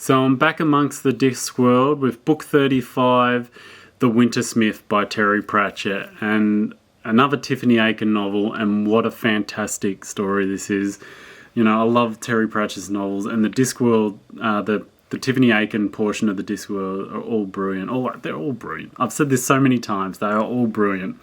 So I'm back amongst the Discworld with book 35, The Wintersmith by Terry Pratchett, and another Tiffany Aching novel, and what a fantastic story this is. You know, I love Terry Pratchett's novels, and the Discworld, the Tiffany Aching portion of the Discworld are all brilliant. They're all brilliant. I've said this so many times, they are all brilliant.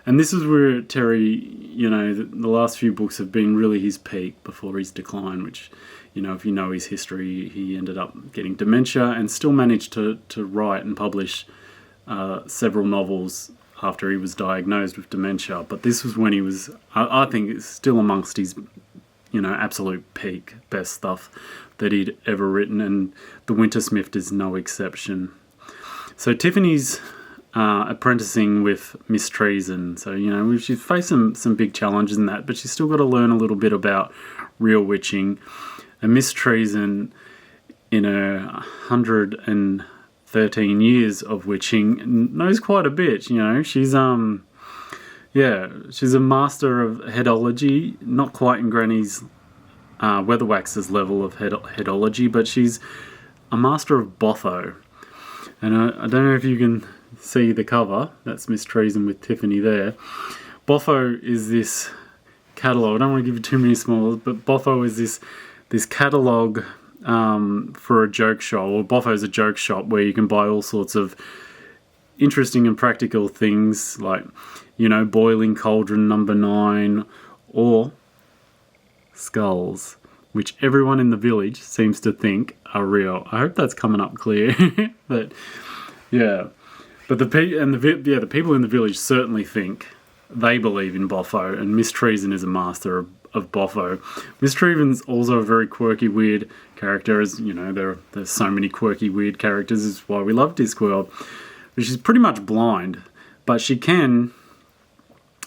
And this is where Terry, you know, the last few books have been really his peak before his decline, which, you know, if you know his history, he ended up getting dementia and still managed to write and publish several novels after he was diagnosed with dementia. But this was when he was, I think it's still amongst his, you know, absolute peak, best stuff that he'd ever written, and The Wintersmith is no exception. So Tiffany's apprenticing with Miss Treason. So, you know, she's faced some big challenges in that, but she's still got to learn a little bit about real witching. And Miss Treason, in her 113 years of witching, knows quite a bit. You know, she's a master of headology, not quite in Granny's Weatherwax's level of headology, but she's a master of Botho. And I don't know if you can see the cover. That's Miss Treason with Tiffany there. Botho is this catalogue. I don't want to give you too many spoilers, but Botho is this catalogue for a joke shop. Well, Botho is a joke shop where you can buy all sorts of interesting and practical things, like, you know, boiling cauldron number 9, or skulls, which everyone in the village seems to think are real. I hope that's coming up clear. But yeah. But the people in the village certainly think, they believe in Botho, and Miss Treason is a master of Botho. Miss Treason's also a very quirky, weird character, as you know, there's so many quirky, weird characters, is why we love Discworld. But she's pretty much blind, but she can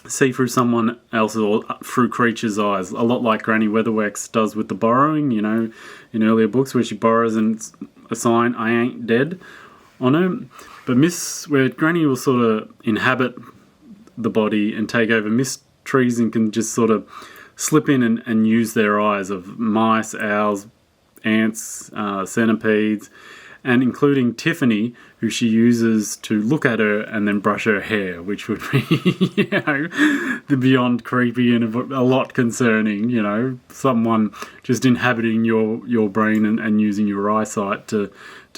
see through someone else's, or through creatures' eyes, a lot like Granny Weatherwax does with the borrowing, you know, in earlier books, where she borrows and a sign, "I ain't dead," on her. But where Granny will sort of inhabit the body and take over, Miss Treason can just sort of slip in and use their eyes of mice, owls, ants, centipedes, and including Tiffany, who she uses to look at her and then brush her hair, which would be, you know, the beyond creepy and a lot concerning, you know, someone just inhabiting your brain and using your eyesight to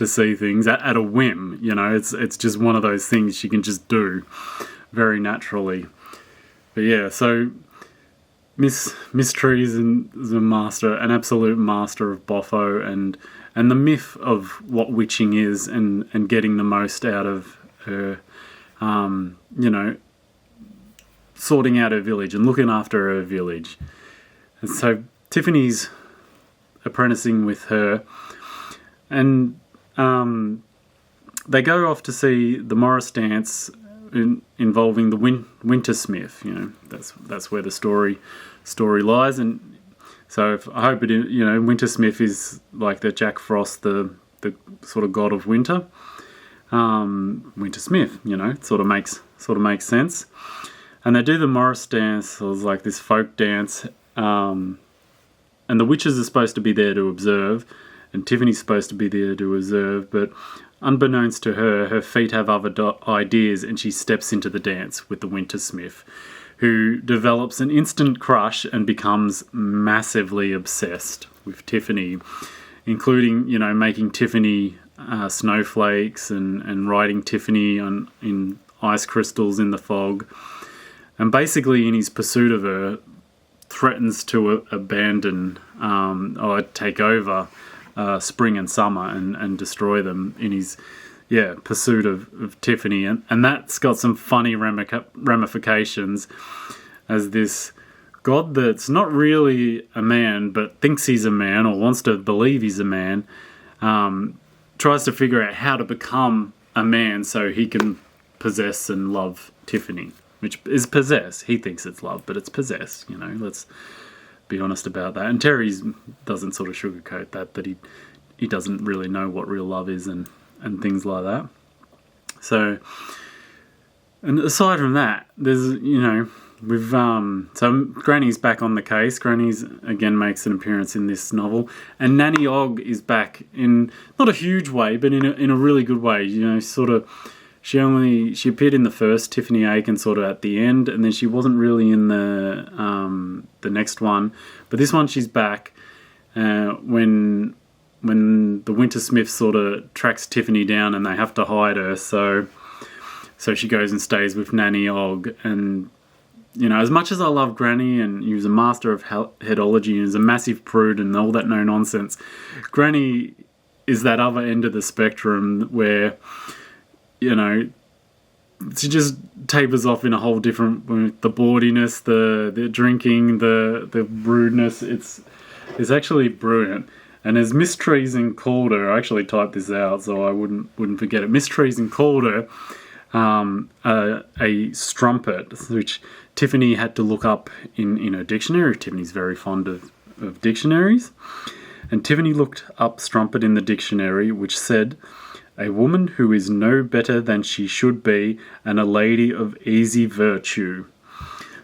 see things at a whim, you know. It's just one of those things she can just do very naturally. But yeah, so Miss Treason is an absolute master of Botho and the myth of what witching is, and getting the most out of her, you know, sorting out her village and looking after her village. And so Tiffany's apprenticing with her, and they go off to see the Morris dance involving the Wintersmith. You know, that's where the story lies. And so I hope you know, Wintersmith is like the Jack Frost, the sort of god of winter. Wintersmith, you know, it sort of makes sense. And they do the Morris dance. It was like this folk dance, and the witches are supposed to be there to observe, and Tiffany's supposed to be there to observe, but unbeknownst to her, her feet have other ideas, and she steps into the dance with the Wintersmith, who develops an instant crush and becomes massively obsessed with Tiffany, including, you know, making Tiffany snowflakes and writing Tiffany in ice crystals in the fog. And basically, in his pursuit of her, threatens to abandon or take over spring and summer and destroy them in his pursuit of Tiffany. And that's got some funny ramifications, as this god that's not really a man but thinks he's a man, or wants to believe he's a man, tries to figure out how to become a man so he can possess and love Tiffany, which is possess. He thinks it's love, but it's possess, you know, let's be honest about that. And Terry doesn't sort of sugarcoat that he doesn't really know what real love is and things like that. So, and aside from that, there's, you know, So Granny's back on the case. Granny's again makes an appearance in this novel, and Nanny Ogg is back in not a huge way, but in a really good way. You know, sort of. She appeared in the first Tiffany Aching sort of at the end, and then she wasn't really in the next one. But this one she's back when the Wintersmith sort of tracks Tiffany down and they have to hide her. So she goes and stays with Nanny Ogg. And you know, as much as I love Granny and he was a master of headology and is a massive prude and all that no nonsense, Granny is that other end of the spectrum where, you know, she just tapers off in a whole different, the bawdiness, the drinking, the rudeness. It's actually brilliant. And as Miss Treason called her, I actually typed this out so I wouldn't forget it. Miss Treason called her a strumpet, which Tiffany had to look up in her dictionary. Tiffany's very fond of dictionaries. And Tiffany looked up strumpet in the dictionary, which said, "A woman who is no better than she should be, and a lady of easy virtue."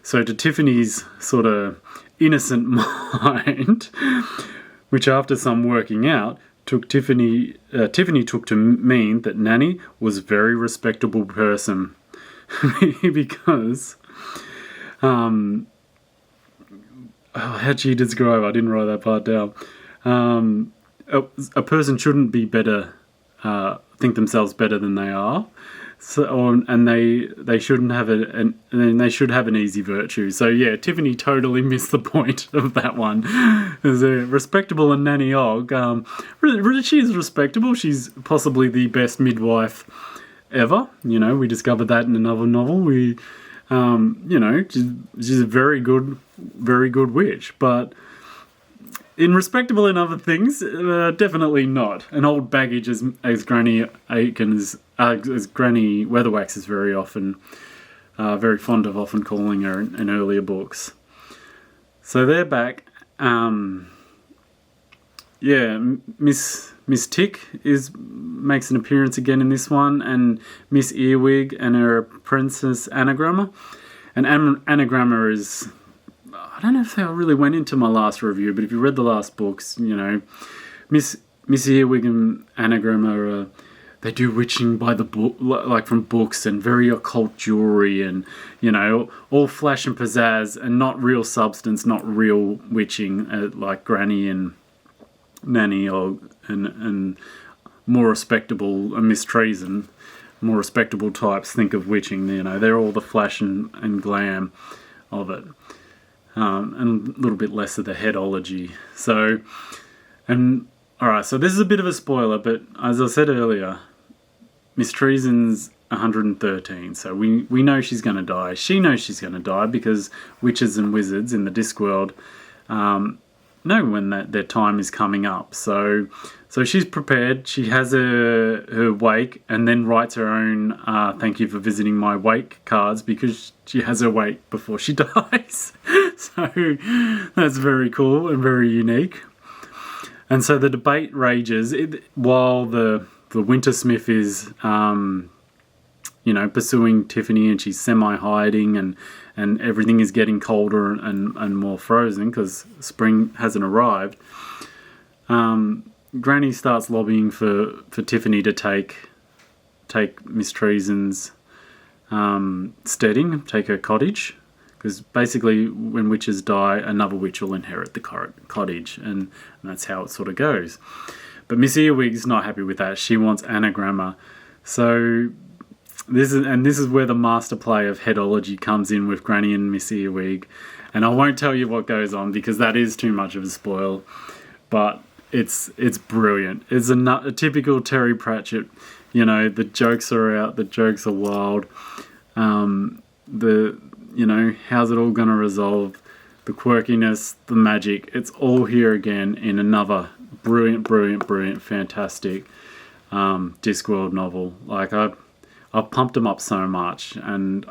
So to Tiffany's sort of innocent mind, which after some working out, Tiffany took to mean that Nanny was a very respectable person. Because, how'd she describe? I didn't write that part down. A person shouldn't be better, think themselves better than they are. So, and they shouldn't have and they should have an easy virtue. So yeah, Tiffany totally missed the point of that one. There's a respectable and Nanny Ogg. She is respectable. She's possibly the best midwife ever. You know, we discovered that in another novel. You know, she's a very good witch, but in respectable in other things, definitely not. An old baggage, as Granny Aching, as Granny Weatherwax is very fond of often calling her in earlier books. So they're back. Miss Tick makes an appearance again in this one, and Miss Earwig and her apprentice Anagramma. And Anagramma is, I don't know if I really went into my last review, but if you read the last books, you know, Miss Earwig and Anagramma, they do witching by the book, like from books, and very occult jewelry, and you know, all flash and pizzazz, and not real substance, not real witching, like Granny and Nanny, or and more respectable Miss Treason, more respectable types think of witching. You know, they're all the flash and glam of it. And a little bit less of the headology. So, alright, so this is a bit of a spoiler, but as I said earlier, Miss Treason's 113, so we know she's going to die. She knows she's going to die because witches and wizards in the Discworld know when their time is coming up. So she's prepared. She has her wake, and then writes her own "thank you for visiting my wake" cards, because she has her wake before she dies. So that's very cool and very unique. And so the debate rages while the Wintersmith is pursuing Tiffany, and she's semi-hiding, and everything is getting colder and more frozen because spring hasn't arrived. Granny starts lobbying for Tiffany to take Miss Treason's steading, take her cottage, because basically when witches die, another witch will inherit the cottage, and that's how it sort of goes. But Miss Earwig's not happy with that. She wants Anagramma. So this is where the master play of headology comes in with Granny and Miss Earwig. And I won't tell you what goes on because that is too much of a spoil. But it's brilliant. It's a typical Terry Pratchett. You know, the jokes are out. The jokes are wild. How's it all going to resolve? The quirkiness, the magic. It's all here again in another brilliant, fantastic Discworld novel. Like I've pumped them up so much, and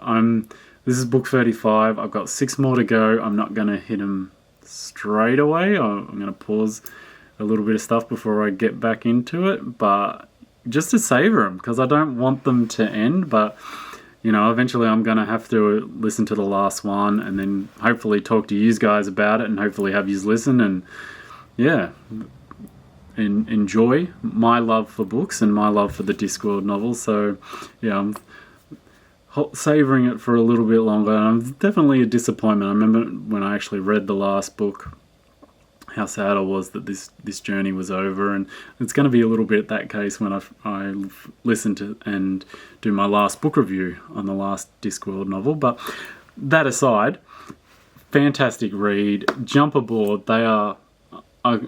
this is book 35. I've got 6 more to go. I'm not going to hit them straight away. I'm going to pause a little bit of stuff before I get back into it, but just to savor them, because I don't want them to end. But eventually I'm going to have to listen to the last one and then hopefully talk to you guys about it and hopefully have you listen and, yeah, enjoy my love for books and my love for the Discworld novels. So, yeah, I'm savouring it for a little bit longer. And I'm definitely a disappointment. I remember when I actually read the last book, how sad I was that this journey was over, and it's going to be a little bit that case when I listen to and do my last book review on the last Discworld novel. But that aside, fantastic read, jump aboard. They are, I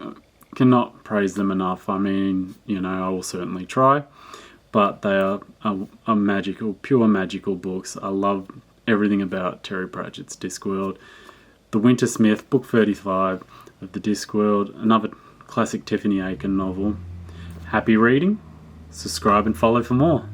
cannot praise them enough. I mean, I will certainly try, but they are magical, pure magical books. I love everything about Terry Pratchett's Discworld. The Wintersmith, book 35 of the Discworld, another classic Tiffany Aching novel. Happy reading, subscribe and follow for more.